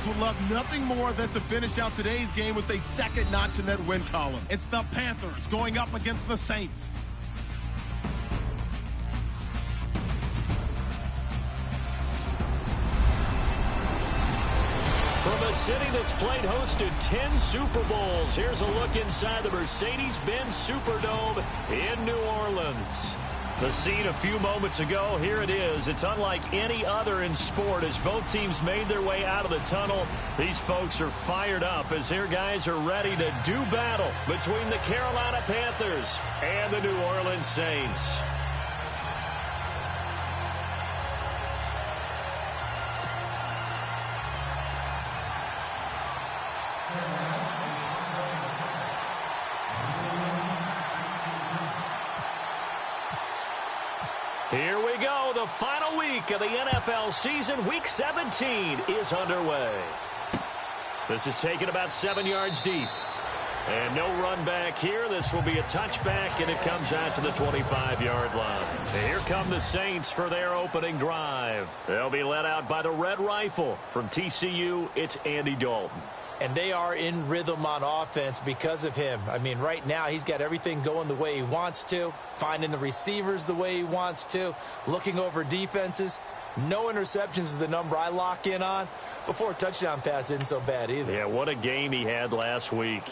would love nothing more than to finish out today's game with a second notch in that win column. It's the Panthers going up against the Saints. From a city that's played host to 10 Super Bowls, here's a look inside the Mercedes-Benz Superdome in New Orleans. The scene a few moments ago, here it is. It's unlike any other in sport as both teams made their way out of the tunnel. These folks are fired up as their guys are ready to do battle between the Carolina Panthers and the New Orleans Saints. Here we go. The final week of the NFL season. Week 17 is underway. This is taken about 7 yards deep. And no run back here. This will be a touchback, and it comes out to the 25-yard line. And here come the Saints for their opening drive. They'll be led out by the Red Rifle. From TCU, it's Andy Dalton. And they are in rhythm on offense because of him. I mean, right now he's got everything going the way he wants to, finding the receivers the way he wants to, looking over defenses. No interceptions is the number I lock in on. Before a touchdown pass isn't so bad either. Yeah, what a game he had last week.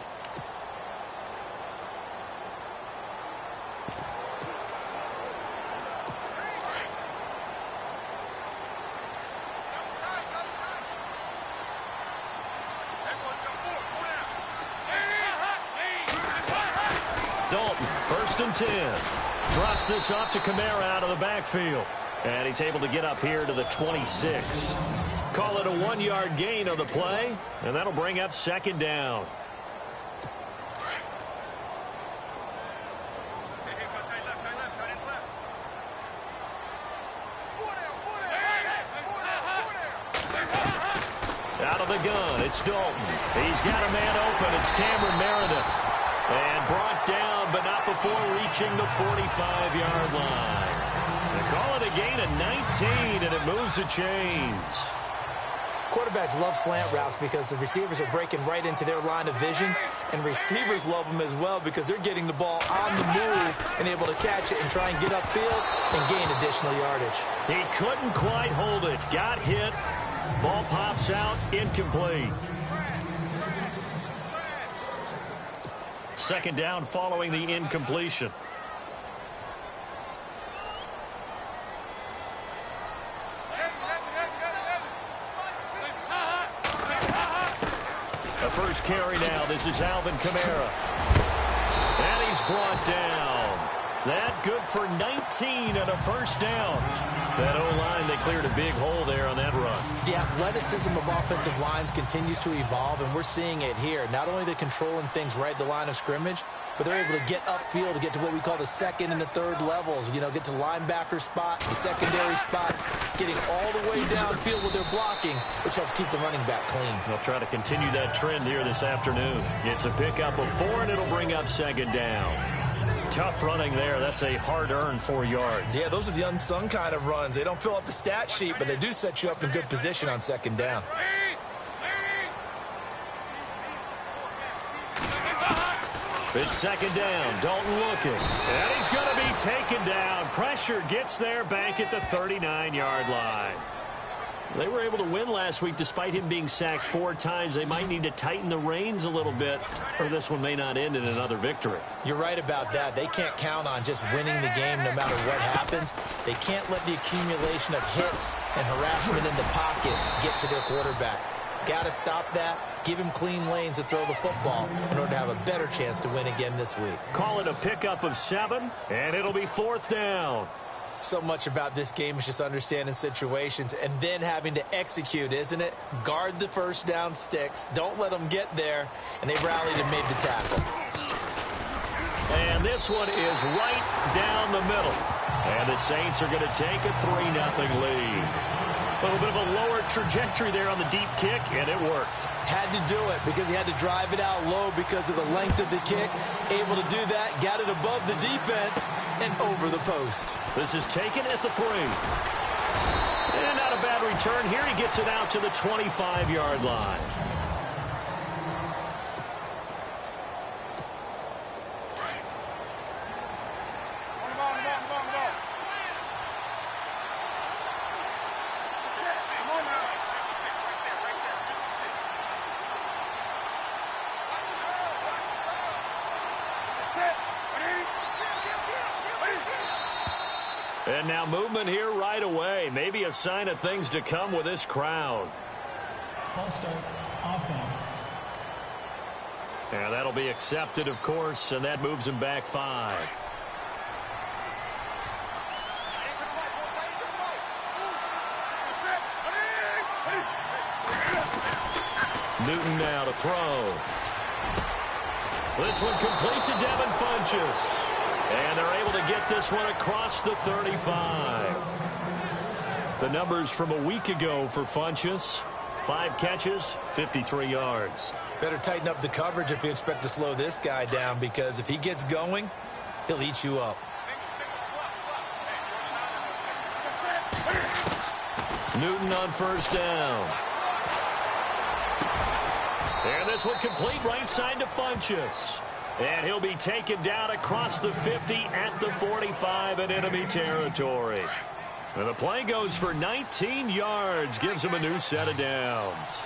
Dalton, 1st and 10. Drops this off to Kamara out of the backfield. And he's able to get up here to the 26. Call it a 1-yard gain on the play. And that'll bring up 2nd down. Out of the gun, it's Dalton. He's got a man open. It's Cameron Meredith. And brought down, but not before reaching the 45-yard line. They call it a gain of 19, and it moves the chains. Quarterbacks love slant routes because the receivers are breaking right into their line of vision, and receivers love them as well because they're getting the ball on the move and able to catch it and try and get upfield and gain additional yardage. He couldn't quite hold it. Got hit. Ball pops out, incomplete. 2nd down following the incompletion. The first carry now. This is Alvin Kamara. And he's brought down. That good for 19 and a 1st down. That O-line, they cleared a big hole there on that run. The athleticism of offensive lines continues to evolve, and we're seeing it here. Not only are they controlling things right at the line of scrimmage, but they're able to get upfield to get to what we call the 2nd and the 3rd levels. You know, get to linebacker spot, the secondary spot, getting all the way downfield with their blocking, which helps keep the running back clean. They'll try to continue that trend here this afternoon. It's a pickup of 4, and it'll bring up 2nd down. Tough running there. That's a hard-earned 4 yards. Yeah, those are the unsung kind of runs. They don't fill up the stat sheet, but they do set you up in good position on 2nd down. It's 2nd down. Dalton looking. And he's going to be taken down. Pressure gets there back at the 39-yard line. They were able to win last week despite him being sacked 4 times. They might need to tighten the reins a little bit, or this one may not end in another victory. You're right about that. They can't count on just winning the game no matter what happens. They can't let the accumulation of hits and harassment in the pocket get to their quarterback. Got to stop that. Give him clean lanes to throw the football in order to have a better chance to win again this week. Call it a pickup of 7, and it'll be 4th down. So much about this game is just understanding situations and then having to execute, isn't it? Guard the 1st down sticks. Don't let them get there. And they rallied and made the tackle. And this one is right down the middle. And the Saints are going to take a 3-0 lead. A little bit of a lower trajectory there on the deep kick, and it worked. Had to do it because he had to drive it out low because of the length of the kick. Able to do that, got it above the defense and over the post. This is taken at the 3. And not a bad on return here. He gets it out to the 25-yard line. And now movement here right away. Maybe a sign of things to come with this crowd. False start, offense. And that'll be accepted, of course, and that moves him back 5. Newton now to throw. This one complete to Devin Funchess. And they're able to get this one across the 35. The numbers from a week ago for Funchess. 5 catches, 53 yards. Better tighten up the coverage if you expect to slow this guy down, because if he gets going, he'll eat you up. Newton on first down. And this one complete right side to Funchess. And he'll be taken down across the 50 at the 45 in enemy territory. And the play goes for 19 yards, gives him a new set of downs.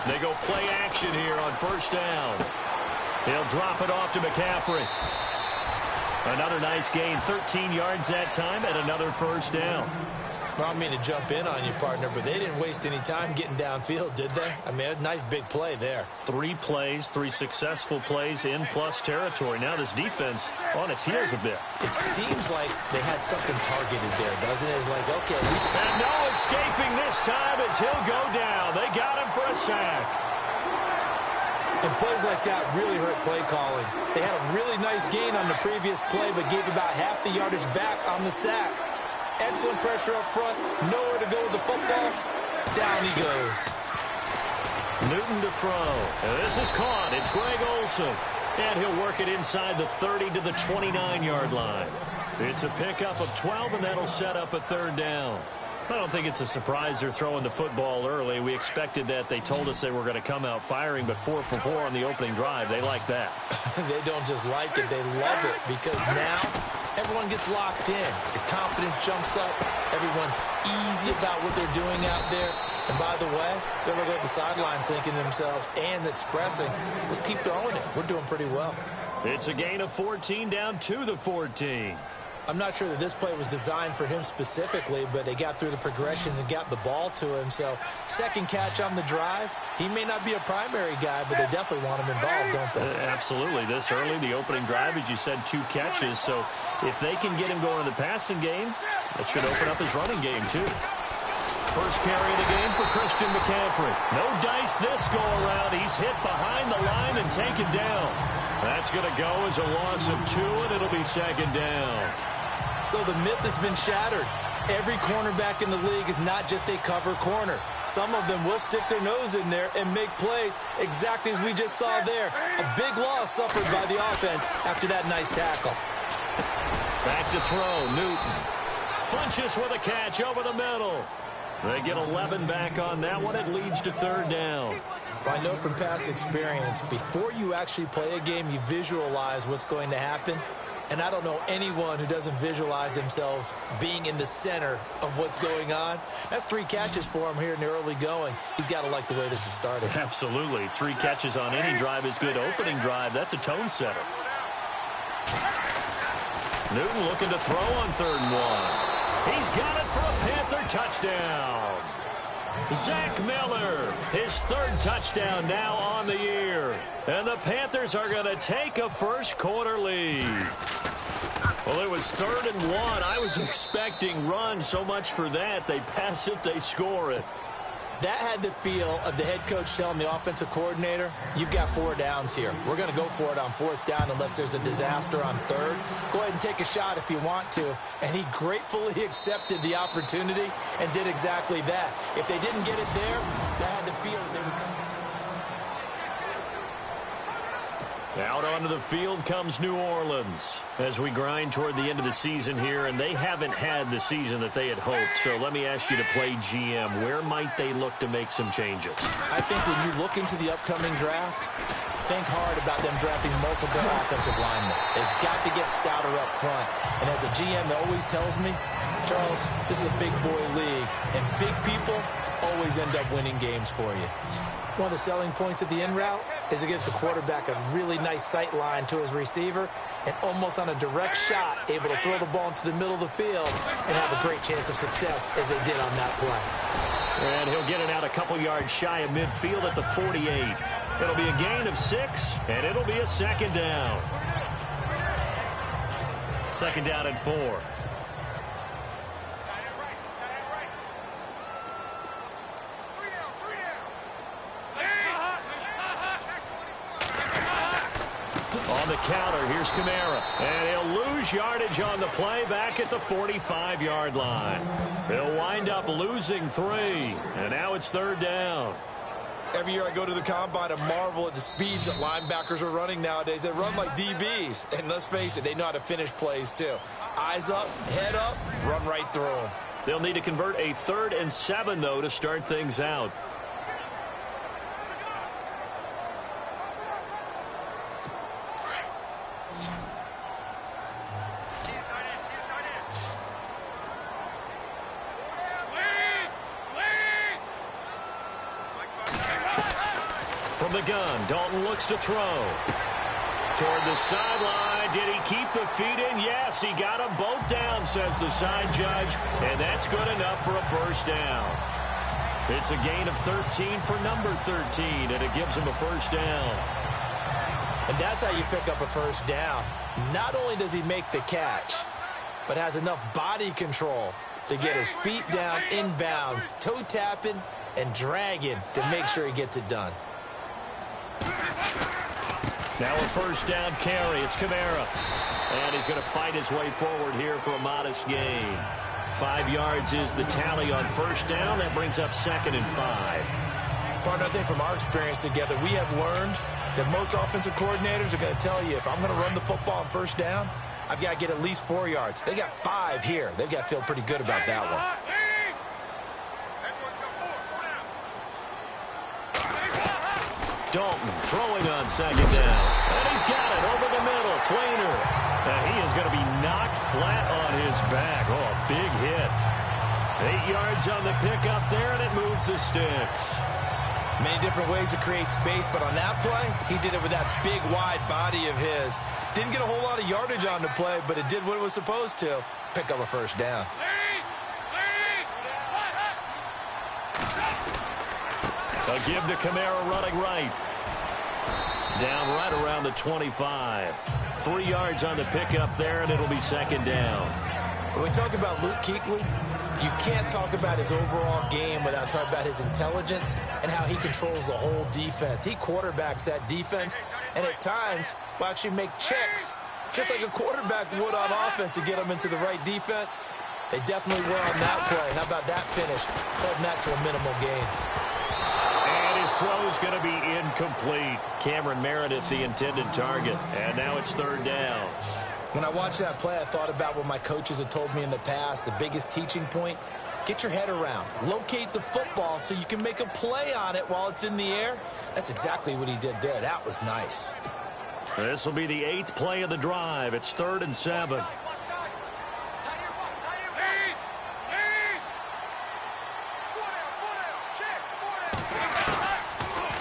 They go play action here on first down. He'll drop it off to McCaffrey. Another nice gain, 13 yards that time, and another first down. Well, I mean to jump in on you, partner, but they didn't waste any time getting downfield, did they? I mean, a nice big play there. 3 plays, 3 successful plays in plus territory. Now this defense on its heels a bit. It seems like they had something targeted there, doesn't it? It's like, okay. And no escaping this time as he'll go down. They got him for a sack. And plays like that really hurt play calling. They had a really nice gain on the previous play, but gave about half the yardage back on the sack. Excellent pressure up front. Nowhere to go with the football. Down he goes. Newton to throw. And this is caught. It's Greg Olsen. And he'll work it inside the 30 to the 29-yard line. It's a pickup of 12, and that'll set up a third down. I don't think it's a surprise they're throwing the football early. We expected that. They told us they were going to come out firing, but 4 for 4 on the opening drive. They like that. They don't just like it. They love it, because now everyone gets locked in. The confidence jumps up. Everyone's easy about what they're doing out there. And by the way, they're looking at the sideline thinking to themselves and expressing, let's keep throwing it. We're doing pretty well. It's a gain of 14 down to the 14. I'm not sure that this play was designed for him specifically, but they got through the progressions and got the ball to him. So second catch on the drive. He may not be a primary guy, but they definitely want him involved, don't they? Absolutely. This early, the opening drive, as you said, 2 catches. So if they can get him going in the passing game, that should open up his running game too. First carry of the game for Christian McCaffrey. No dice this go around. He's hit behind the line and taken down. That's going to go as a loss of 2, and it'll be second down. So the myth has been shattered. Every cornerback in the league is not just a cover corner. Some of them will stick their nose in there and make plays exactly as we just saw there. A big loss suffered by the offense after that nice tackle. Back to throw, Newton. Funchess with a catch over the middle. They get 11 back on that one. It leads to third down. Well, I know from past experience, before you actually play a game, you visualize what's going to happen. And I don't know anyone who doesn't visualize themselves being in the center of what's going on. That's 3 catches for him here in the early going. He's got to like the way this is starting. Absolutely. 3 catches on any drive is good. Opening drive, that's a tone setter. Newton looking to throw on 3rd and 1. He's got it for a Panther touchdown. Zach Miller, his 3rd touchdown now on the year. And the Panthers are going to take a first quarter lead. Well, it was 3rd and 1. I was expecting run, so much for that. They pass it, they score it. That had the feel of the head coach telling the offensive coordinator, you've got 4 downs here. We're going to go for it on 4th down unless there's a disaster on 3rd. Go ahead and take a shot if you want to. And he gratefully accepted the opportunity and did exactly that. If they didn't get it there, that had the feel that they would come. Out onto the field comes New Orleans as we grind toward the end of the season here, and they haven't had the season that they had hoped. So let me ask you to play GM. Where might they look to make some changes? I think when you look into the upcoming draft, think hard about them drafting multiple offensive linemen. They've got to get stouter up front. And as a GM that always tells me, Charles, this is a big boy league, and big people always end up winning games for you. One of the selling points of the in route is it gives the quarterback a really nice sight line to his receiver and almost on a direct shot able to throw the ball into the middle of the field and have a great chance of success as they did on that play. And he'll get it out a couple yards shy of midfield at the 48. It'll be a gain of 6, and it'll be a second down. Second down and 4. On the counter, here's Kamara. And he'll lose yardage on the play back at the 45-yard line. He'll wind up losing 3. And now it's third down. Every year I go to the combine and marvel at the speeds that linebackers are running nowadays. They run like DBs. And let's face it, they know how to finish plays too. Eyes up, head up, run right through them. They'll need to convert a 3rd and 7, though, to start things out. From the gun, Dalton looks to throw. Toward the sideline. Did he keep the feet in? Yes, he got them both down, says the side judge. And that's good enough for a first down. It's a gain of 13 for number 13, and it gives him a first down. And that's how you pick up a first down. Not only does he make the catch, but has enough body control to get his feet down inbounds, toe tapping and dragging to make sure he gets it done. Now a first down carry. It's Kamara. And he's going to fight his way forward here for a modest gain. 5 yards is the tally on first down. That brings up 2nd and 5. Partner, I think from our experience together, we have learned that most offensive coordinators are going to tell you, if I'm going to run the football on first down, I've got to get at least 4 yards. They got 5 here. They've got to feel pretty good about that one. Dalton throwing on second down. And he's got it over the middle. Flainer. And he is going to be knocked flat on his back. Oh, a big hit. 8 yards on the pickup there, and it moves the sticks. Many different ways to create space, but on that play, he did it with that big, wide body of his. Didn't get a whole lot of yardage on the play, but it did what it was supposed to. Pick up a first down. A give to Kamara running right. Down right around the 25. 3 yards on the pickup there, and it'll be second down. When we talk about Luke Kuechly, you can't talk about his overall game without talking about his intelligence and how he controls the whole defense. He quarterbacks that defense, and at times will actually make checks, just like a quarterback would on offense to get them into the right defense. They definitely were on that play. How about that finish? Holding that to a minimal gain. His throw's going to be incomplete. Cameron Meredith, the intended target. And now it's third down. When I watched that play, I thought about what my coaches had told me in the past. The biggest teaching point, get your head around. Locate the football so you can make a play on it while it's in the air. That's exactly what he did there. That was nice. This will be the 8th play of the drive. It's 3rd and 7.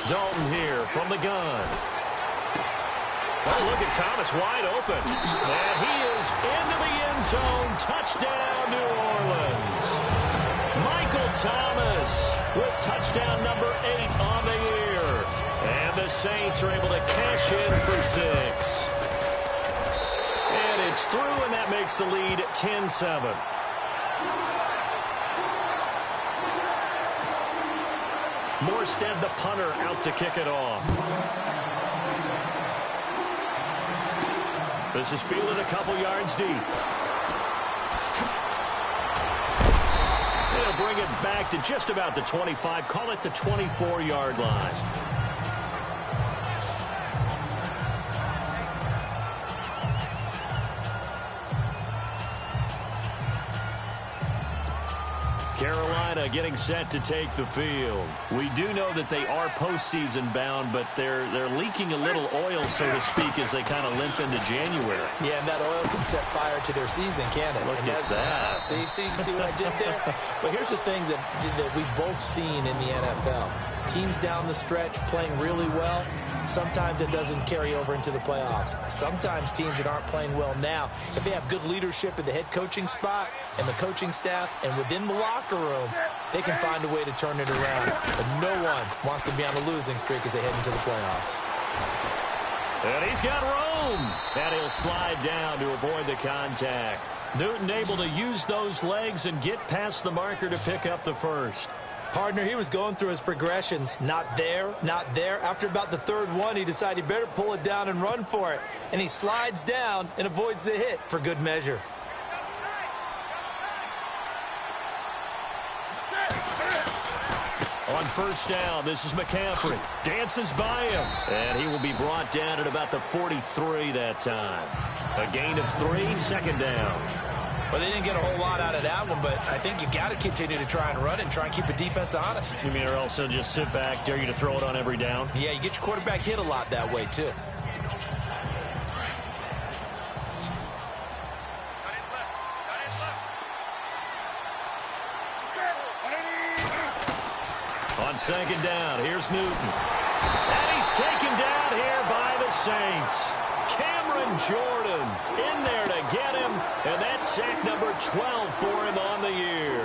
Dalton here from the gun. Oh, look at Thomas wide open. And he is into the end zone. Touchdown, New Orleans. Michael Thomas with touchdown number 8 on the year. And the Saints are able to cash in for 6. And it's through, and that makes the lead 10-7. Morstead, the punter, out to kick it off. This is fielded a couple yards deep. They'll bring it back to just about the 25. Call it the 24-yard line. getting set to take the field. We do know that they are postseason bound, but they're leaking a little oil, so to speak, as they kind of limp into January. Yeah, and that oil can set fire to their season, can't it? Look at that. See what I did there? But here's the thing that we've both seen in the NFL. Teams down the stretch playing really well. Sometimes it doesn't carry over into the playoffs. Sometimes teams that aren't playing well now, if they have good leadership in the head coaching spot and the coaching staff and within the locker room, they can find a way to turn it around. But no one wants to be on a losing streak as they head into the playoffs. And he's got room. And he'll slide down to avoid the contact. Newton able to use those legs and get past the marker to pick up the first. Partner, he was going through his progressions. Not there, not there. After about the third one, he decided he better pull it down and run for it. And he slides down and avoids the hit for good measure. On first down, this is McCaffrey. Dances by him. And he will be brought down at about the 43 that time. A gain of 3, second down. Well, they didn't get a whole lot out of that one, but I think you got to continue to try and run it and try and keep the defense honest. You mean or else they'll just sit back, dare you to throw it on every down? Yeah, you get your quarterback hit a lot that way, too. On second down, here's Newton. And he's taken down here by the Saints. Cameron Jordan in there to get him, and that's sack number 12 for him on the year.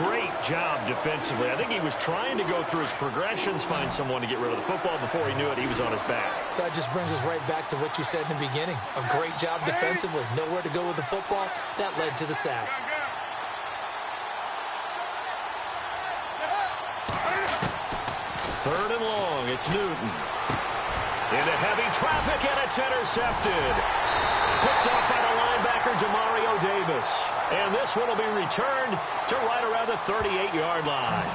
Great job defensively. I think he was trying to go through his progressions, find someone to get rid of the football. Before he knew it, he was on his back. So that just brings us right back to what you said in the beginning. A great job defensively. Nowhere to go with the football. That led to the sack. Third and long, it's Newton. Into heavy traffic, and it's intercepted. Picked up by the linebacker, Demario Davis. And this one will be returned to right around the 38-yard line.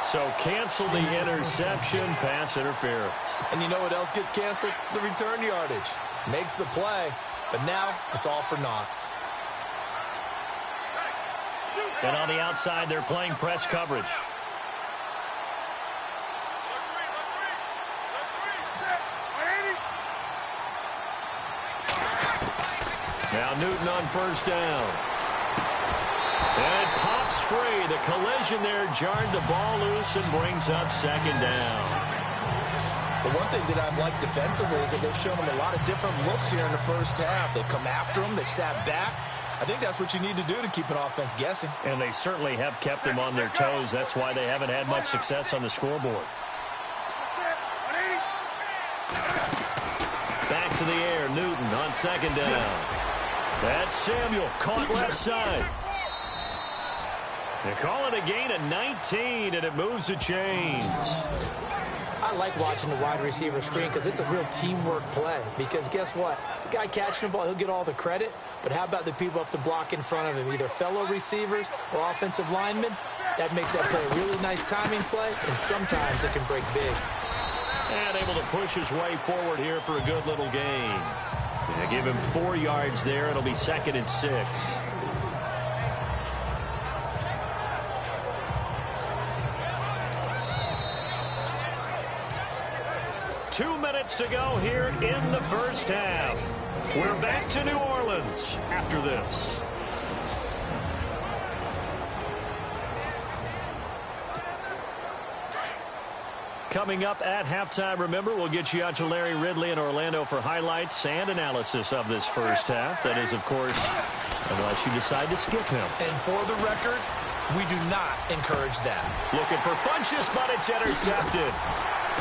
So cancel the interception, pass interference. And you know what else gets canceled? The return yardage. Makes the play, but now it's all for naught. And on the outside, they're playing press coverage. Now Newton on first down. And it pops free. The collision there jarred the ball loose and brings up second down. The one thing that I've liked defensively is that they've shown them a lot of different looks here in the first half. They've come after them. They've sat back. I think that's what you need to do to keep an offense guessing. And they certainly have kept them on their toes. That's why they haven't had much success on the scoreboard. Back to the air, Newton on second down. That's Samuel, caught left side. They call it a gain of 19, and it moves the chains. I like watching the wide receiver screen because it's a real teamwork play. Because guess what? The guy catching the ball, he'll get all the credit. But how about the people up to block in front of him, either fellow receivers or offensive linemen? That makes that play a really nice timing play, and sometimes it can break big. And able to push his way forward here for a good little gain. They give him 4 yards there. It'll be second and 6. 2 minutes to go here in the first half. We're back to New Orleans after this. Coming up at halftime, remember, we'll get you out to Larry Ridley in Orlando for highlights and analysis of this first half. That is, of course, unless you decide to skip him. And for the record, we do not encourage that. Looking for Funchess, but it's intercepted.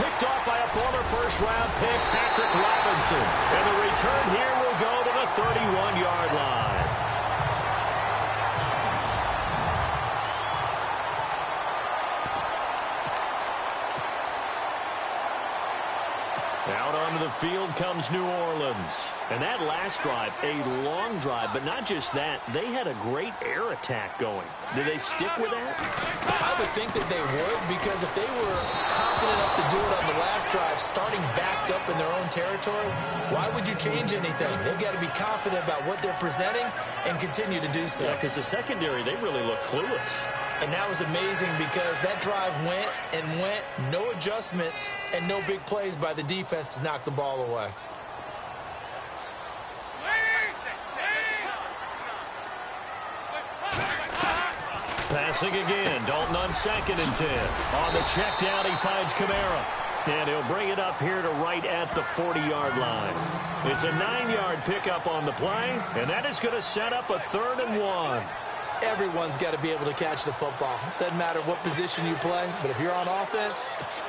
Picked off by a former first-round pick, Patrick Robinson. And the return here will go to the 31-yard line. Out onto the field comes New Orleans. And that last drive, a long drive, but not just that. They had a great air attack going. Did they stick with that? I would think that they would, because if they were confident enough to do it on the last drive, starting backed up in their own territory, why would you change anything? They've got to be confident about what they're presenting and continue to do so. Yeah, because the secondary, they really look clueless. And that was amazing because that drive went and went, no adjustments, and no big plays by the defense to knock the ball away. Passing again. Dalton on 2nd and 10. On the check down, he finds Kamara. And he'll bring it up here to right at the 40-yard line. It's a 9-yard pickup on the play, and that is going to set up a 3rd and 1. Everyone's got to be able to catch the football. Doesn't matter what position you play, but if you're on offense,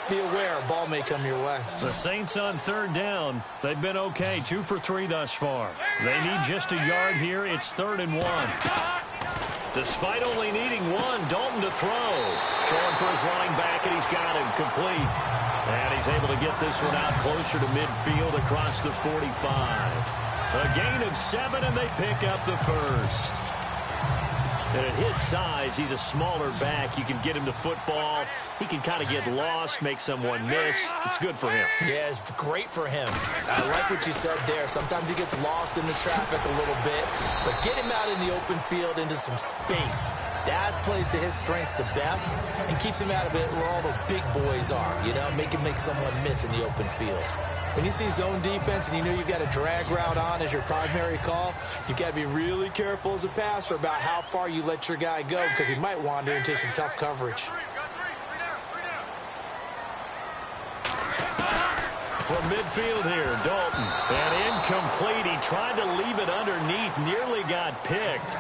be aware a ball may come your way. The Saints on 3rd down. They've been okay, 2 for 3 thus far. They need just a yard here. It's 3rd and 1. Despite only needing 1, Dalton to throw. Throwing for his running back, and he's got him complete. And he's able to get this one out closer to midfield across the 45. A gain of 7, and they pick up the first. And at his size, he's a smaller back. You can get him to football. He can kind of get lost, make someone miss. It's good for him. Yeah, it's great for him. I like what you said there. Sometimes he gets lost in the traffic a little bit, but get him out in the open field into some space. That plays to his strengths the best and keeps him out of it where all the big boys are, you know, make someone miss in the open field. When you see zone defense and you know you've got a drag route on as your primary call, you've got to be really careful as a passer about how far you let your guy go because he might wander into some tough coverage. From midfield here, Dalton. And incomplete. He tried to leave it underneath, nearly got picked.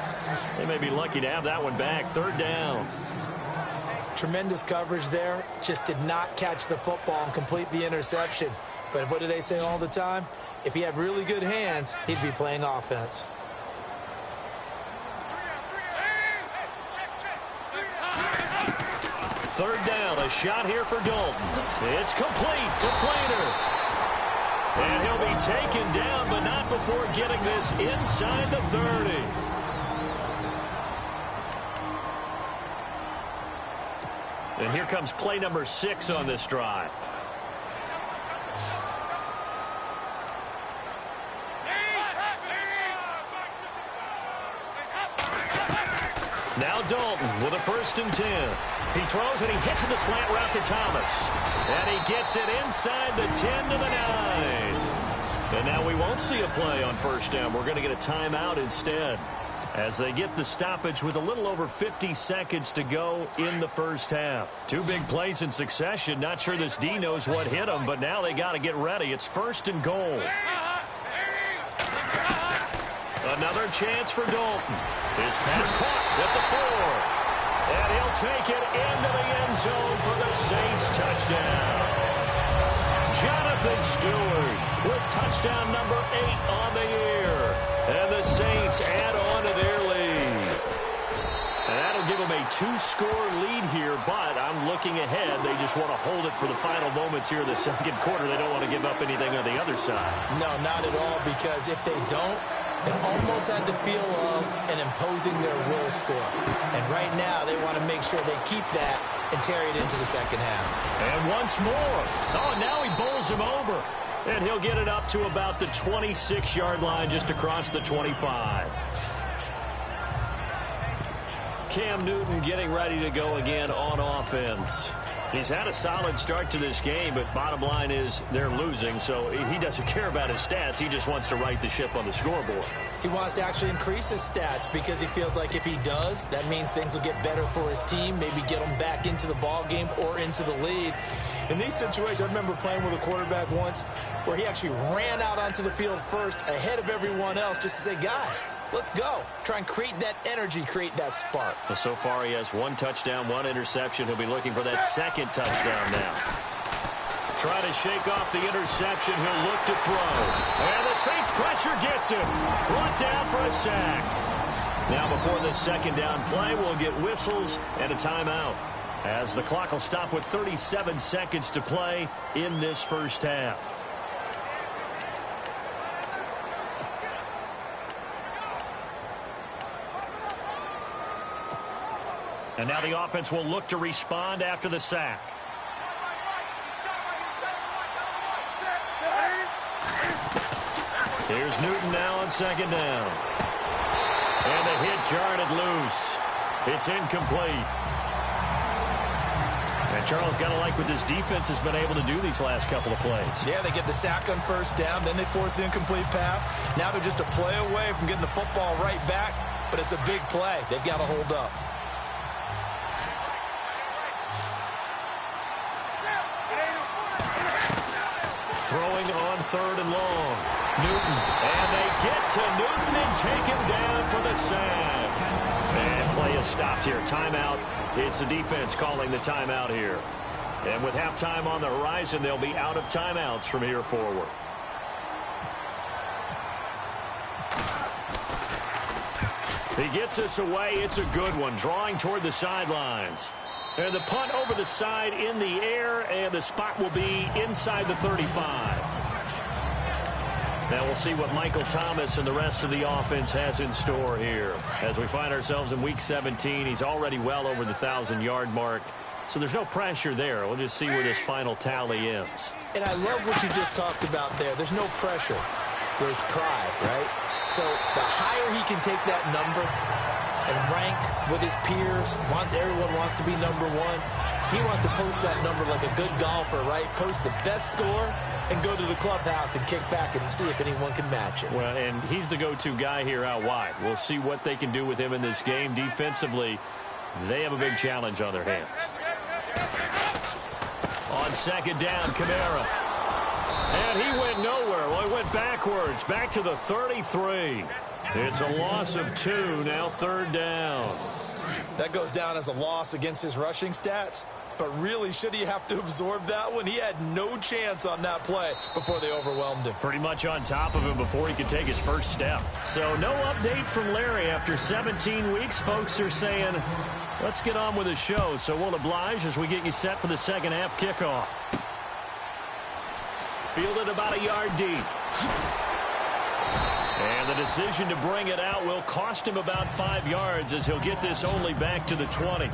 They may be lucky to have that one back. 3rd down. Tremendous coverage there. Just did not catch the football and complete the interception. But what do they say all the time? If he had really good hands, he'd be playing offense. Third down, a shot here for Dalton. It's complete to Flater. And he'll be taken down, but not before getting this inside the 30. And here comes play number 6 on this drive. Now Dalton with a 1st and 10. He throws and he hits the slant route to Thomas. And he gets it inside the 10 to the 9. And now we won't see a play on 1st down. We're going to get a timeout instead as they get the stoppage with a little over 50 seconds to go in the first half. 2 big plays in succession. Not sure this D knows what hit them, but now they got to get ready. It's 1st and goal. Another chance for Dalton. His pass caught at the 4. And he'll take it into the end zone for the Saints touchdown. Jonathan Stewart with touchdown number 8 on the year. And the Saints add on to their lead. And that'll give them a 2-score lead here, but I'm looking ahead. They just want to hold it for the final moments here in the second quarter. They don't want to give up anything on the other side. No, not at all, because if they don't, it almost had the feel of an imposing their will score. And right now, they want to make sure they keep that and carry it into the second half. And once more. Oh, now he bowls him over. And he'll get it up to about the 26-yard line just across the 25. Cam Newton getting ready to go again on offense. He's had a solid start to this game, but bottom line is they're losing, so he doesn't care about his stats. He just wants to right the ship on the scoreboard. He wants to actually increase his stats because he feels like if he does, that means things will get better for his team, maybe get them back into the ball game or into the lead. In these situations, I remember playing with a quarterback once where he actually ran out onto the field first ahead of everyone else just to say, guys, let's go. Try and create that energy, create that spark. Well, so far he has 1 touchdown, 1 interception. He'll be looking for that 2nd touchdown now. Try to shake off the interception. He'll look to throw. And the Saints pressure gets him. Brought down for a sack. Now before this 2nd down play, we'll get whistles and a timeout, as the clock will stop with 37 seconds to play in this first half. And now the offense will look to respond after the sack. Here's Newton now on second down. And the hit jarred it loose. It's incomplete. And Charles, got to like what this defense has been able to do these last couple of plays. Yeah, they get the sack on first down, then they force the incomplete pass. Now they're just a play away from getting the football right back, but it's a big play. They've got to hold up. Throwing on third and long. Newton. And they get to Newton and take him down for the sack. And play is stopped here. Timeout. It's the defense calling the timeout here. And with halftime on the horizon, they'll be out of timeouts from here forward. He gets us away. It's a good one. Drawing toward the sidelines. And the punt over the side in the air, and the spot will be inside the 35. Now we'll see what Michael Thomas and the rest of the offense has in store here. As we find ourselves in Week 17, he's already well over the 1,000-yard mark. So there's no pressure there. We'll just see where this final tally ends. And I love what you just talked about there. There's no pressure. There's pride, right? So the higher he can take that number and rank with his peers, everyone wants to be number one. He wants to post that number like a good golfer, right? Post the best score and go to the clubhouse and kick back and see if anyone can match it. Well, and he's the go-to guy here out wide. We'll see what they can do with him in this game. Defensively, they have a big challenge on their hands. On second down, Kamara. And he went nowhere. Well, he went backwards, back to the 33. It's a loss of 2, now third down. That goes down as a loss against his rushing stats. But really, should he have to absorb that one? He had no chance on that play before they overwhelmed him. Pretty much on top of him before he could take his first step. So no update from Larry after 17 weeks. Folks are saying, let's get on with the show. So we'll oblige as we get you set for the second half kickoff. Fielded about a yard deep. And the decision to bring it out will cost him about 5 yards as he'll get this only back to the 20.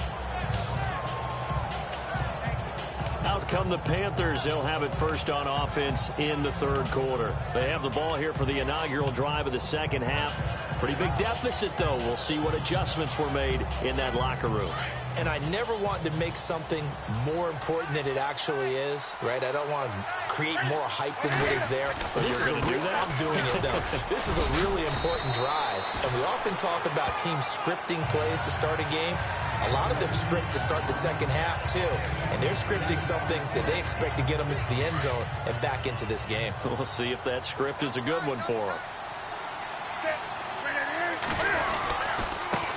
Out come the Panthers. They'll have it first on offense in the third quarter. They have the ball here for the inaugural drive of the second half. Pretty big deficit, though. We'll see what adjustments were made in that locker room. And I never want to make something more important than it actually is, right? I don't want to create more hype than what is there. But this is I'm doing it, though. This is a really important drive. And we often talk about teams scripting plays to start a game. A lot of them script to start the second half, too. And they're scripting something that they expect to get them into the end zone and back into this game. We'll see if that script is a good one for them.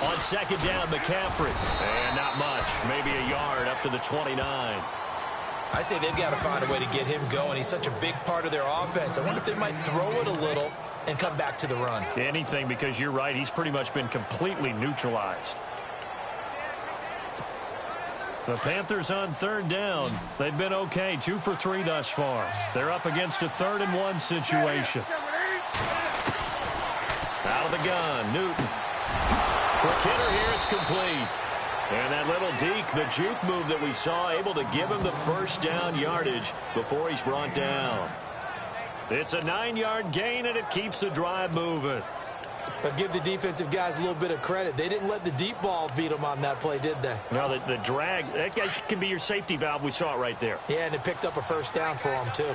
On second down, McCaffrey. And not much. Maybe a yard up to the 29. I'd say they've got to find a way to get him going. He's such a big part of their offense. I wonder if they might throw it a little and come back to the run. Anything, because you're right. He's pretty much been completely neutralized. The Panthers on third down. They've been okay. 2 for 3 thus far. They're up against a 3rd and 1 situation. Out of the gun, Newton. Quick hitter here, it's complete. And that little deke, the juke move that we saw, able to give him the first down yardage before he's brought down. It's a 9-yard gain, and it keeps the drive moving. But give the defensive guys a little bit of credit. They didn't let the deep ball beat them on that play, did they? No, the drag, that guy can be your safety valve. We saw it right there. Yeah, and it picked up a first down for them, too.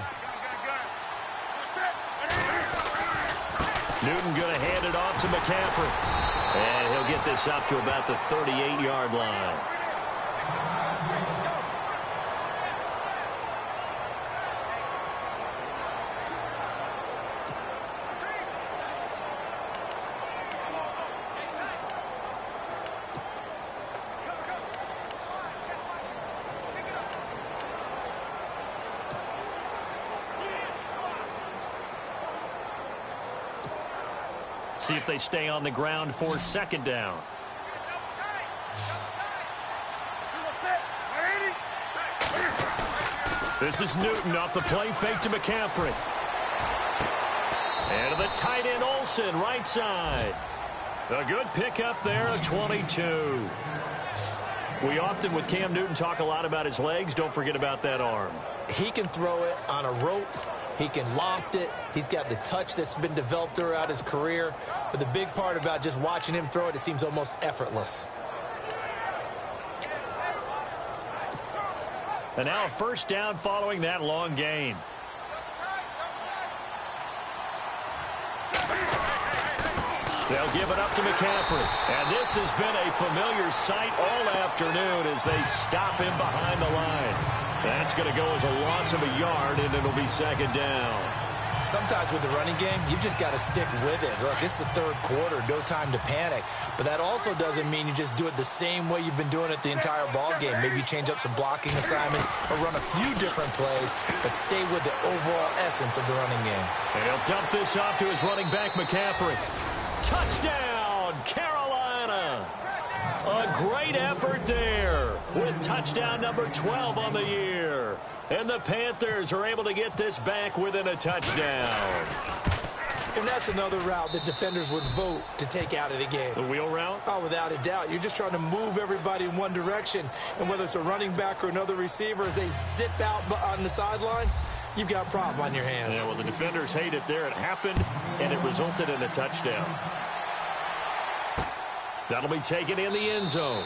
Newton going to hand it off to McCaffrey. And he'll get this up to about the 38-yard line. See if they stay on the ground for second down. This is Newton off the play fake to McCaffrey. And to the tight end Olsen, right side. A good pickup there, a 22. We often, with Cam Newton, talk a lot about his legs. Don't forget about that arm. He can throw it on a rope. He can loft it. He's got the touch that's been developed throughout his career. But the big part about just watching him throw it, it seems almost effortless. And now a first down following that long gain. They'll give it up to McCaffrey. And this has been a familiar sight all afternoon as they stop him behind the line. That's going to go as a loss of a yard, and it'll be second down. Sometimes with the running game, you've just got to stick with it. Look, it's the third quarter, no time to panic. But that also doesn't mean you just do it the same way you've been doing it the entire ball game. Maybe you change up some blocking assignments or run a few different plays, but stay with the overall essence of the running game. And he'll dump this off to his running back, McCaffrey. Touchdown, Carolina! A great effort there with touchdown number 12 on the year. And the Panthers are able to get this back within a touchdown. And that's another route that defenders would vote to take out of the game. The wheel route? Oh, without a doubt. You're just trying to move everybody in one direction. And whether it's a running back or another receiver, as they zip out on the sideline, you've got a problem on your hands. Yeah, well, the defenders hate it there. It happened, and it resulted in a touchdown. That'll be taken in the end zone.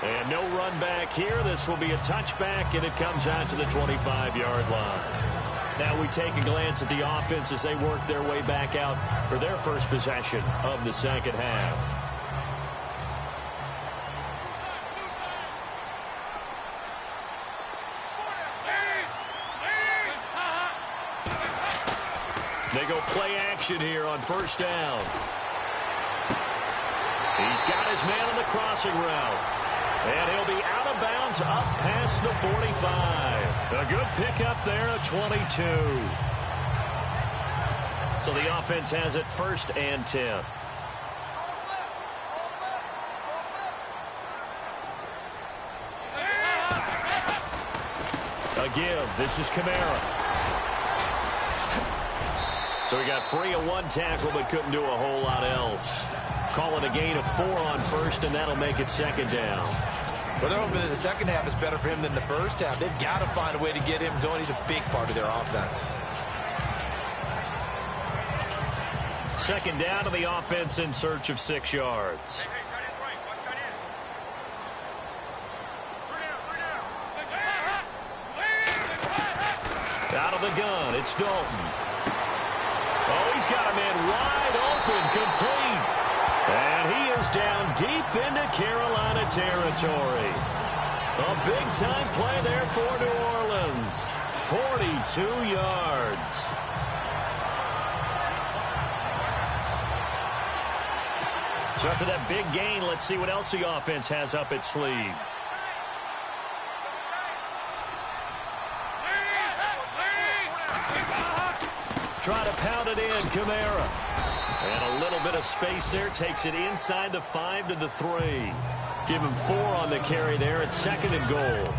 And no run back here. This will be a touchback, and it comes out to the 25-yard line. Now we take a glance at the offense as they work their way back out for their first possession of the second half. They go play action here on first down. He's got his man on the crossing route. And he'll be out of bounds up past the 45. A good pickup there at 22. So the offense has it first and 10. A give. This is Kamara. So he got free of one tackle but couldn't do a whole lot else. Call it a gain of 4 on first, and that'll make it second down. Well, they're hoping that the second half is better for him than the first half. They've got to find a way to get him going. He's a big part of their offense. Second down to the offense in search of 6 yards. Out of the gun, it's Dalton. Oh, he's got a man wide open, complete. And he is down deep into Carolina territory. A big-time play there for New Orleans. 42 yards. So after that big gain, let's see what else the offense has up its sleeve. Try to pound it in, Kamara. And a little bit of space there. Takes it inside the 5 to the 3. Give him 4 on the carry there at second and goal.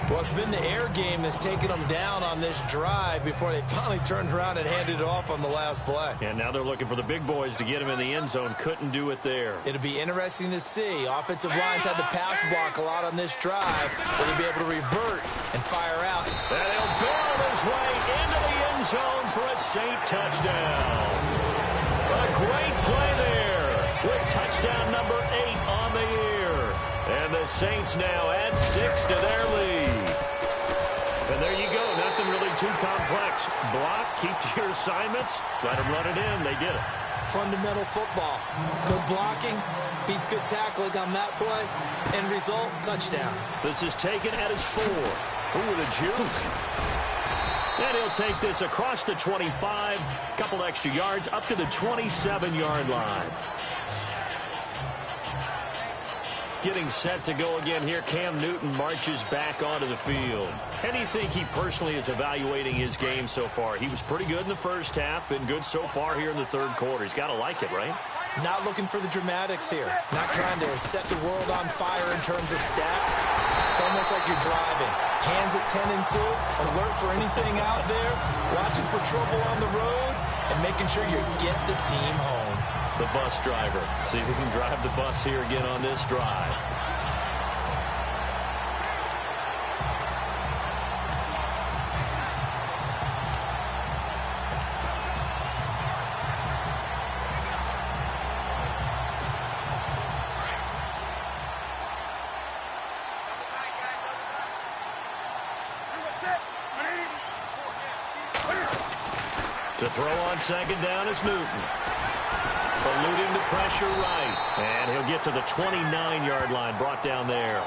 Well, it's been the air game that's taken them down on this drive before they finally turned around and handed it off on the last play. And now they're looking for the big boys to get him in the end zone. Couldn't do it there. It'll be interesting to see. Offensive lines had to pass block a lot on this drive. Will they be able to revert and fire out? And he'll barrel his way into the end zone for a Saint touchdown. A great play there with touchdown number 8 on the year. And the Saints now add 6 to their lead. And there you go. Nothing really too complex. Block, keep to your assignments, let them run it in. They did it. Fundamental football. Good blocking beats good tackling on that play. End result, touchdown. This is taken at his 4. Ooh, with a juke. And he'll take this across the 25. Couple extra yards up to the 27-yard line. Getting set to go again here. Cam Newton marches back onto the field. How do you think he personally is evaluating his game so far? He was pretty good in the first half, been good so far here in the third quarter. He's got to like it, right? Not looking for the dramatics here. Not trying to set the world on fire in terms of stats. It's almost like you're driving. Hands at 10 and 2, alert for anything out there, watching for trouble on the road, and making sure you get the team home. The bus driver. See who can drive the bus here again on this drive. To throw on second down is Newton. Eluding the pressure right. And he'll get to the 29-yard line, brought down there.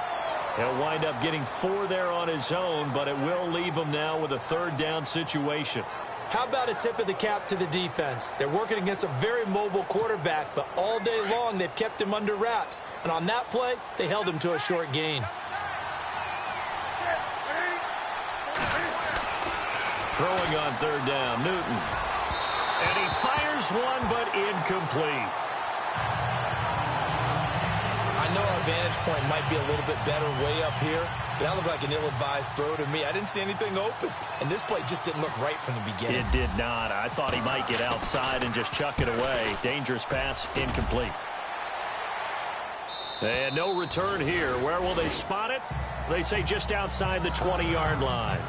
He'll wind up getting 4 there on his own, but it will leave him now with a third down situation. How about a tip of the cap to the defense? They're working against a very mobile quarterback, but all day long they've kept him under wraps. And on that play, they held him to a short gain. Throwing on third down, Newton. And he fires one, but incomplete. I know our vantage point might be a little bit better way up here, but that looked like an ill-advised throw to me. I didn't see anything open, and this play just didn't look right from the beginning. It did not. I thought he might get outside and just chuck it away. Dangerous pass, incomplete. And no return here. Where will they spot it? They say just outside the 20-yard line.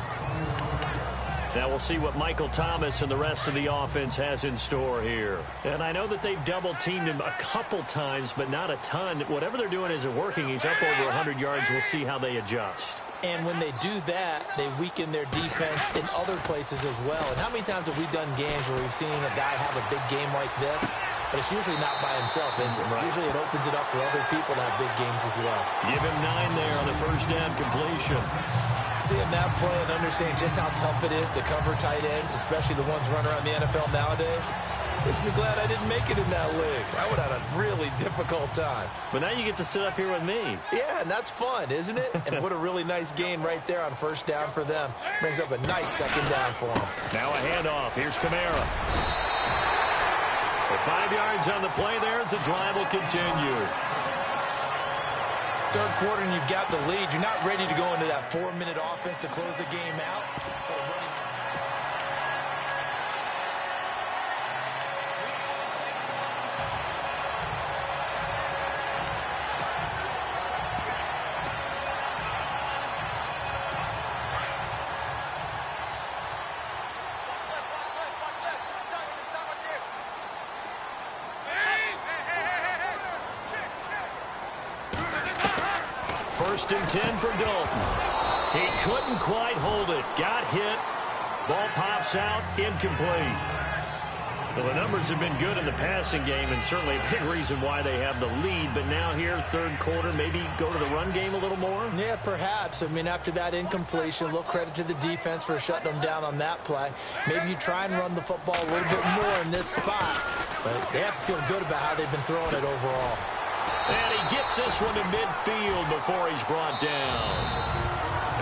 Now we'll see what Michael Thomas and the rest of the offense has in store here. And I know that they've double-teamed him a couple times, but not a ton. Whatever they're doing isn't working. He's up over 100 yards. We'll see how they adjust. And when they do that, they weaken their defense in other places as well. And how many times have we done games where we've seen a guy have a big game like this? But it's usually not by himself, is it? Right. Usually it opens it up for other people to have big games as well. Give him 9 there on the first down completion. Seeing that play and understanding just how tough it is to cover tight ends, especially the ones running around the NFL nowadays, makes me glad I didn't make it in that league. I would have had a really difficult time. But now you get to sit up here with me. Yeah, and that's fun, isn't it? And what a really nice gain right there on first down for them. Brings up a nice second down for them. Now a handoff. Here's Kamara. For 5 yards on the play there, as the drive will continue. Third quarter and you've got the lead. You're not ready to go into that 4-minute offense to close the game out. First and 10 for Dalton. He couldn't quite hold it. Got hit. Ball pops out. Incomplete. Well, the numbers have been good in the passing game, and certainly a big reason why they have the lead. But now here, third quarter, maybe go to the run game a little more? Yeah, perhaps. I mean, after that incompletion, a little credit to the defense for shutting them down on that play. Maybe you try and run the football a little bit more in this spot. But they have to feel good about how they've been throwing it overall. And he gets this one to midfield before he's brought down.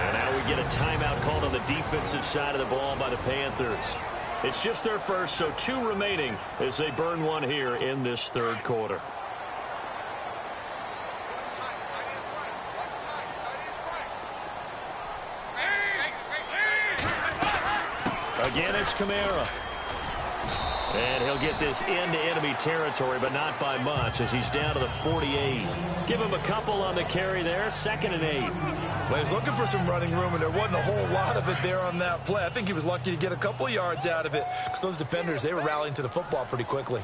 And now we get a timeout called on the defensive side of the ball by the Panthers. It's just their first, so 2 remaining as they burn one here in this third quarter. Again, it's Kamara. And he'll get this into enemy territory, but not by much as he's down to the 48. Give him a couple on the carry there, 2nd and 8. Well, he's looking for some running room, and there wasn't a whole lot of it there on that play. I think he was lucky to get a couple yards out of it because those defenders, they were rallying to the football pretty quickly.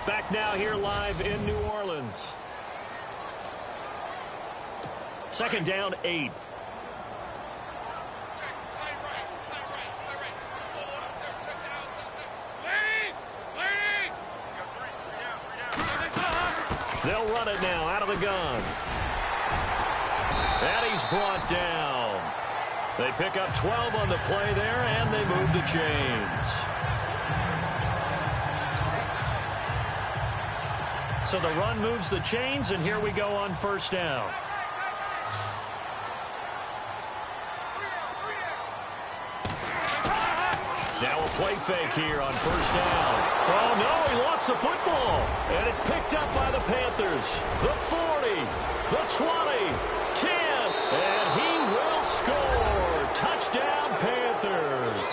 Back now here live in New Orleans. 2nd down, 8. They'll run it now out of the gun. And he's brought down. They pick up 12 on the play there, and they move the chains. So the run moves the chains, and here we go on first down. Now a play fake here on first down. Oh, no, he lost the football. And it's picked up by the Panthers. The 40, the 20, 10, and he will score. Touchdown, Panthers.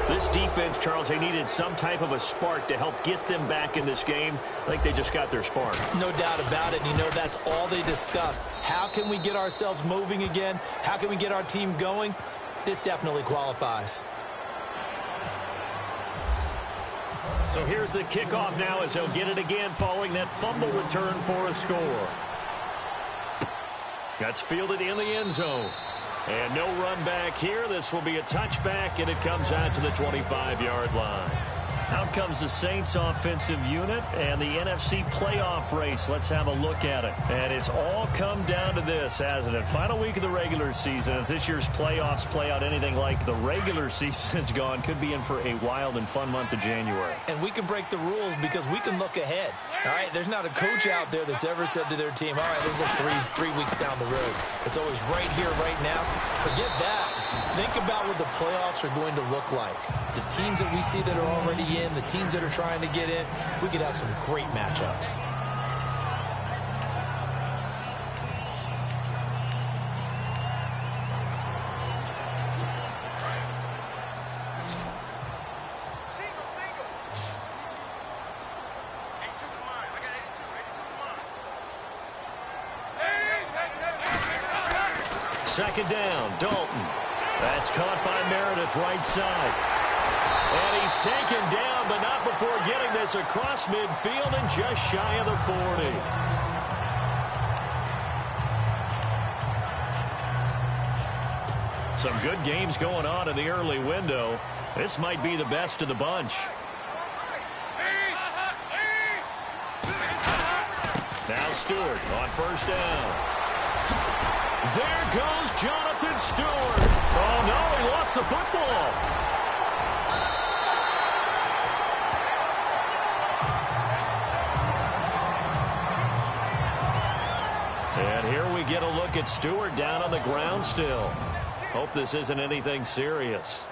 This defense, Charles, they needed some type of a spark to help get them back in this game. I think they just got their spark. No doubt about it. And you know, that's all they discussed. How can we get ourselves moving again? How can we get our team going? This definitely qualifies. So here's the kickoff now as they'll get it again following that fumble return for a score. That's fielded in the end zone. And no run back here. This will be a touchback, and it comes out to the 25-yard line. Out comes the Saints offensive unit and the NFC playoff race. Let's have a look at it. And it's all come down to this, hasn't it? Final week of the regular season. As this year's playoffs play out anything like the regular season has gone, could be in for a wild and fun month of January. And we can break the rules because we can look ahead. All right, there's not a coach out there that's ever said to their team, all right, let's look three weeks down the road. It's always right here, right now. Forget that. Think about what the playoffs are going to look like. The teams that we see that are already in, the teams that are trying to get in, we could have some great matchups. Second down, Dalton. That's caught by Meredith right side. And he's taken down, but not before getting this across midfield and just shy of the 40. Some good games going on in the early window. This might be the best of the bunch. Now Stewart on first down. There goes Jonathan Stewart. Oh, no, he lost the football. And here we get a look at Stewart down on the ground still. Hope this isn't anything serious.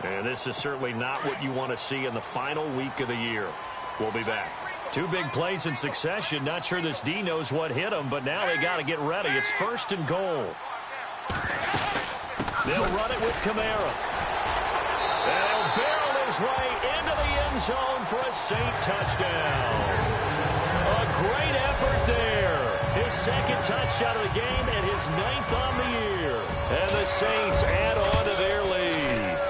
And this is certainly not what you want to see in the final week of the year. We'll be back. Two big plays in succession. Not sure this D knows what hit him, but now they got to get ready. It's first and goal. They'll run it with Kamara. And he'll barrel his way into the end zone for a Saint touchdown. A great effort there. His second touchdown of the game and his 9th on the year. And the Saints add on to their lead.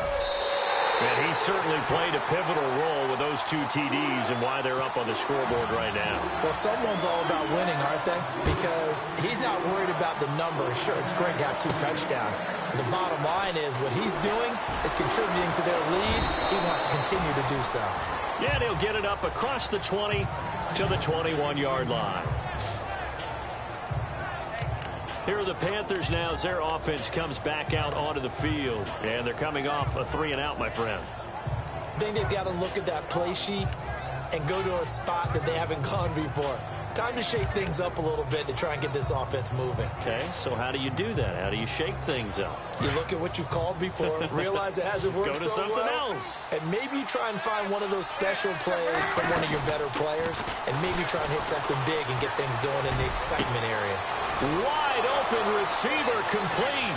And he certainly played a pivotal role with those two TDs and why they're up on the scoreboard right now. Well, someone's all about winning, aren't they? Because he's not worried about the number. Sure, it's great to have 2 touchdowns. And the bottom line is what he's doing is contributing to their lead. He wants to continue to do so. Yeah, they'll get it up across the 20 to the 21-yard line. Here are the Panthers now as their offense comes back out onto the field. And they're coming off a 3-and-out, my friend. I think they've got to look at that play sheet and go to a spot that they haven't gone before. Time to shake things up a little bit to try and get this offense moving. Okay, so how do you do that? How do you shake things up? You look at what you've called before, realize it hasn't worked so well. Go to something else. And maybe try and find one of those special plays from one of your better players, and maybe try and hit something big and get things going in the excitement area. Wide open receiver complete.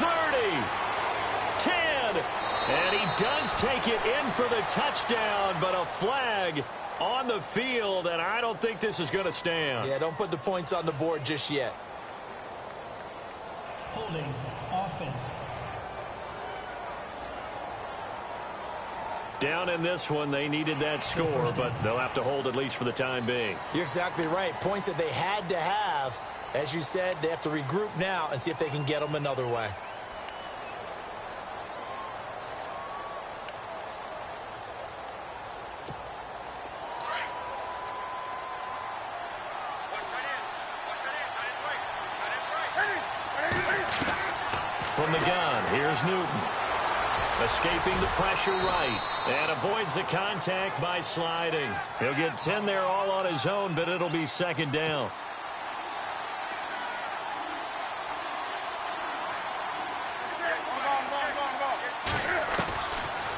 30, 10, and he does take it in for the touchdown, but a flag on the field, and I don't think this is going to stand. Yeah, don't put the points on the board just yet. Holding offense. Down in this one, they needed that score, but they'll have to hold at least for the time being. You're exactly right. Points that they had to have. As you said, they have to regroup now and see if they can get them another way. From the gun, here's Newton. Escaping the pressure right. And avoids the contact by sliding. He'll get 10 there all on his own, but it'll be second down.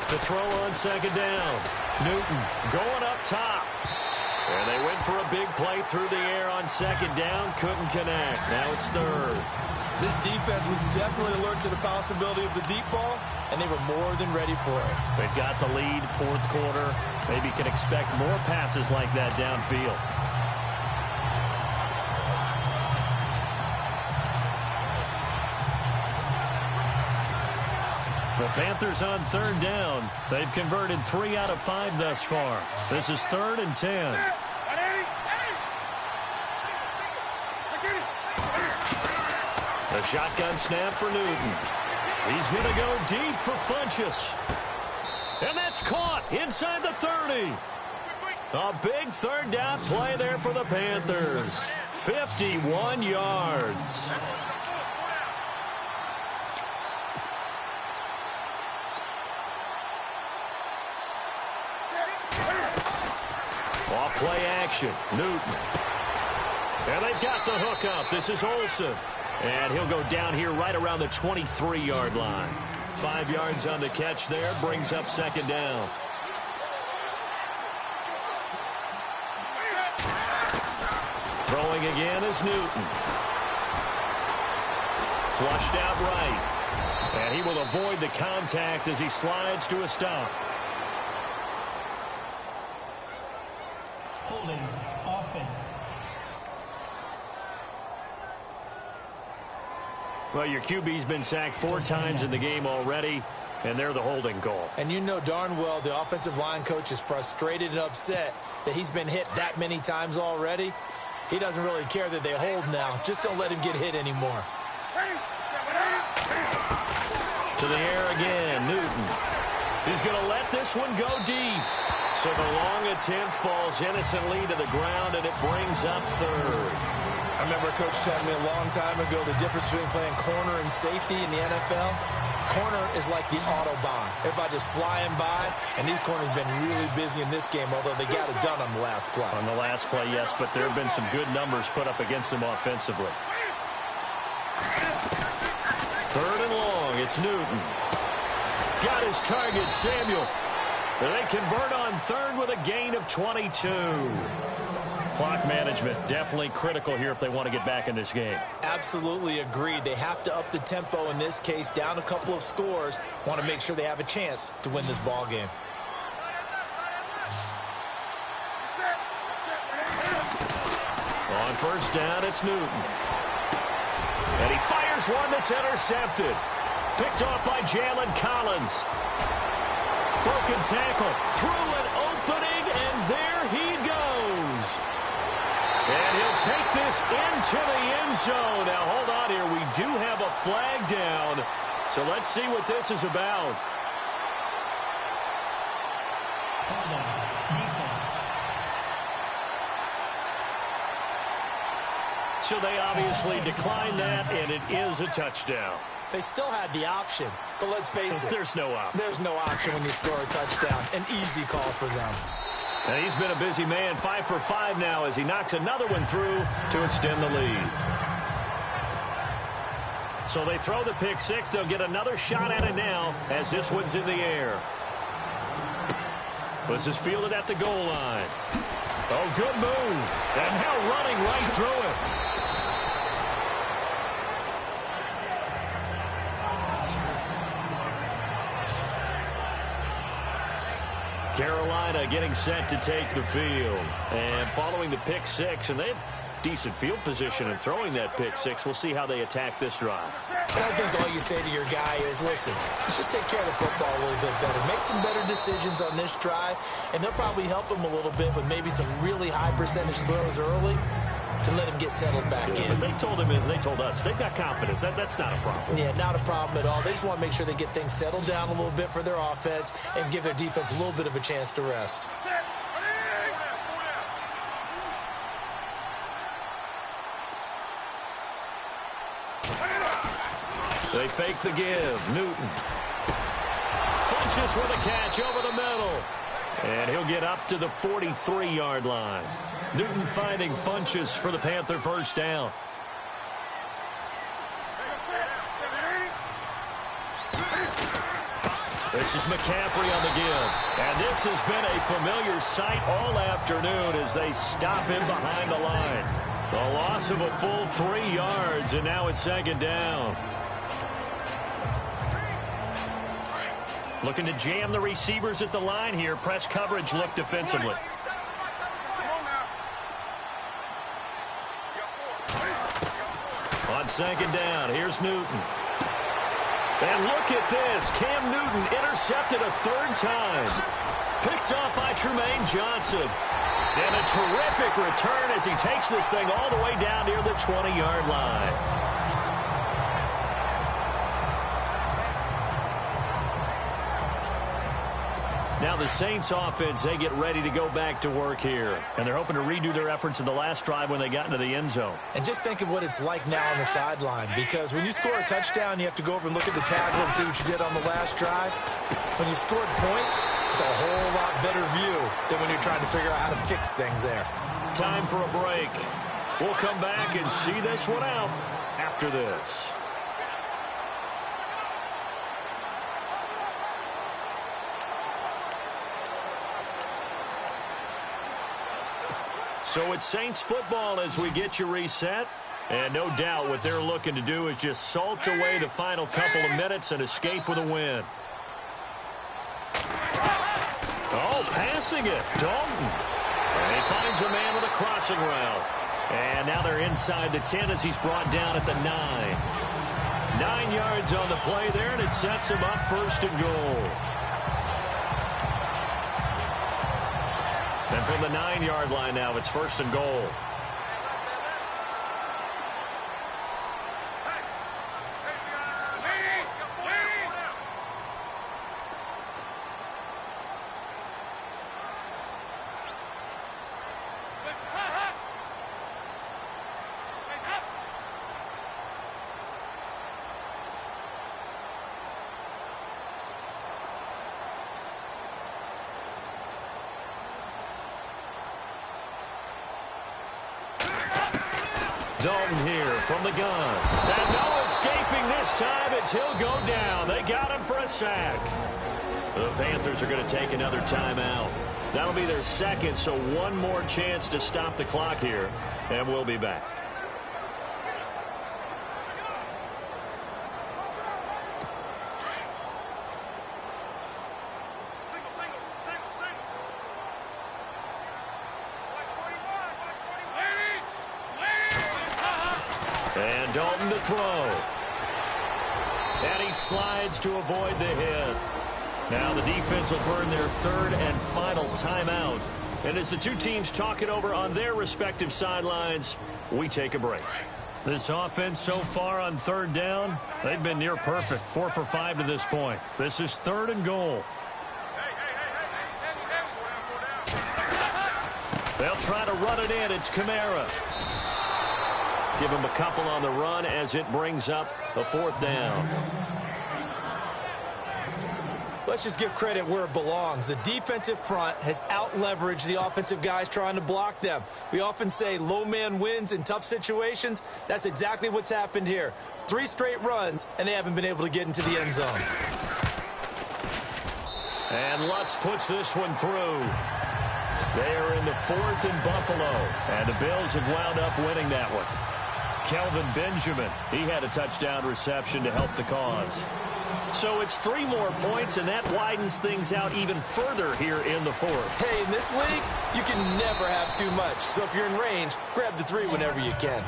To throw on second down. Newton going up top. And they went for a big play through the air on second down. Couldn't connect. Now it's third. This defense was definitely alert to the possibility of the deep ball, and they were more than ready for it. They've got the lead, fourth quarter. Maybe can expect more passes like that downfield. The Panthers on third down. They've converted 3 out of 5 thus far. This is 3rd and 10. A shotgun snap for Newton. He's going to go deep for Funchess. And that's caught inside the 30. A big third down play there for the Panthers. 51 yards. Off play action. Newton. And they've got the hook up. This is Olsen. And he'll go down here right around the 23-yard line. 5 yards on the catch there. Brings up second down. Throwing again is Newton. Flushed out right. And he will avoid the contact as he slides to a stop. Holding offense. Well, your QB's been sacked 4 times in the game already, and they're the holding call. And you know darn well the offensive line coach is frustrated and upset that he's been hit that many times already. He doesn't really care that they hold now. Just don't let him get hit anymore. To the air again, Newton. He's going to let this one go deep. So the long attempt falls innocently to the ground, and it brings up third. I remember Coach telling me a long time ago the difference between playing corner and safety in the NFL. Corner is like the Autobahn. Everybody just flying by, and these corners have been really busy in this game, although they got it done on the last play. On the last play, yes, but there have been some good numbers put up against them offensively. Third and long, it's Newton. Got his target, Samuel. They convert on third with a gain of 22. Clock management definitely critical here if they want to get back in this game. Absolutely agreed. They have to up the tempo in this case, down a couple of scores. Want to make sure they have a chance to win this ball game. On first down, it's Newton. And he fires one that's intercepted. Picked off by Jalen Collins. Broken tackle through an opening, and there he goes. And he'll take this into the end zone. Now, hold on here. We do have a flag down. So let's see what this is about. Defense. So they obviously declined that, and it is a touchdown. They still had the option, but let's face it. There's no option. There's no option when you score a touchdown. An easy call for them. And he's been a busy man, 5 for 5 now as he knocks another one through to extend the lead. So they throw the pick six. They'll get another shot at it now as this one's in the air. This is fielded at the goal line. Oh, good move. And now running right through it. Carolina getting set to take the field. And following the pick six, and they have decent field position in throwing that pick six. We'll see how they attack this drive. And I think all you say to your guy is, listen, let's just take care of the football a little bit better. Make some better decisions on this drive, and they'll probably help him a little bit with maybe some really high percentage throws early to let him get settled back in. They told him, and they told us, they've got confidence. That's not a problem. Yeah, not a problem at all. They just want to make sure they get things settled down a little bit for their offense and give their defense a little bit of a chance to rest. They fake the give. Newton. Funchess with a catch over the middle. And he'll get up to the 43-yard line. Newton finding Funchess for the Panther first down. This is McCaffrey on the give. And this has been a familiar sight all afternoon as they stop him behind the line. A loss of a full 3 yards, and now it's second down. Looking to jam the receivers at the line here. Press coverage look defensively. On second down, here's Newton. And look at this. Cam Newton intercepted a third time. Picked off by Tremaine Johnson. And a terrific return as he takes this thing all the way down near the 20-yard line. Now the Saints offense, they get ready to go back to work here. And they're hoping to redo their efforts in the last drive when they got into the end zone. And just think of what it's like now on the sideline, because when you score a touchdown, you have to go over and look at the tablet and see what you did on the last drive. When you scored points, it's a whole lot better view than when you're trying to figure out how to fix things there. Time for a break. We'll come back and see this one out after this. So it's Saints football as we get you reset. And no doubt what they're looking to do is just salt away the final couple of minutes and escape with a win. Oh, passing it. Dalton. And he finds a man with a crossing route. And now they're inside the 10 as he's brought down at the 9. 9 yards on the play there, and it sets him up first and goal. And from the 9-yard line now, it's first and goal. Dalton here from the gun. And no escaping this time as he'll go down. They got him for a sack. The Panthers are going to take another timeout. That'll be their second, so one more chance to stop the clock here. And we'll be back. And Dalton to throw. And he slides to avoid the hit. Now the defense will burn their third and final timeout. And as the two teams talk it over on their respective sidelines, we take a break. This offense so far on third down, they've been near perfect. 4 for 5 to this point. This is third and goal. They'll try to run it in. It's Kamara. Give him a couple on the run as it brings up a fourth down. Let's just give credit where it belongs. The defensive front has out-leveraged the offensive guys trying to block them. We often say low man wins in tough situations. That's exactly what's happened here. 3 straight runs, and they haven't been able to get into the end zone. And Lutz puts this one through. They are in the 4th in Buffalo, and the Bills have wound up winning that one. Kelvin Benjamin, he had a touchdown reception to help the cause. So it's 3 more points, and that widens things out even further here in the 4th. Hey, in this league, you can never have too much. So if you're in range, grab the 3 whenever you can.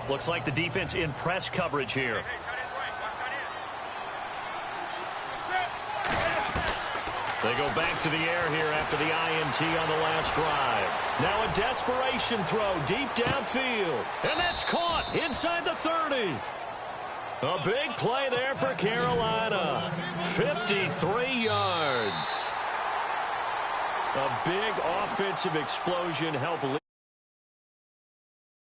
Looks like the defense in press coverage here. They go back to the air here after the INT on the last drive. Now a desperation throw deep downfield. And that's caught inside the 30. A big play there for Carolina. 53 yards. A big offensive explosion helped lead.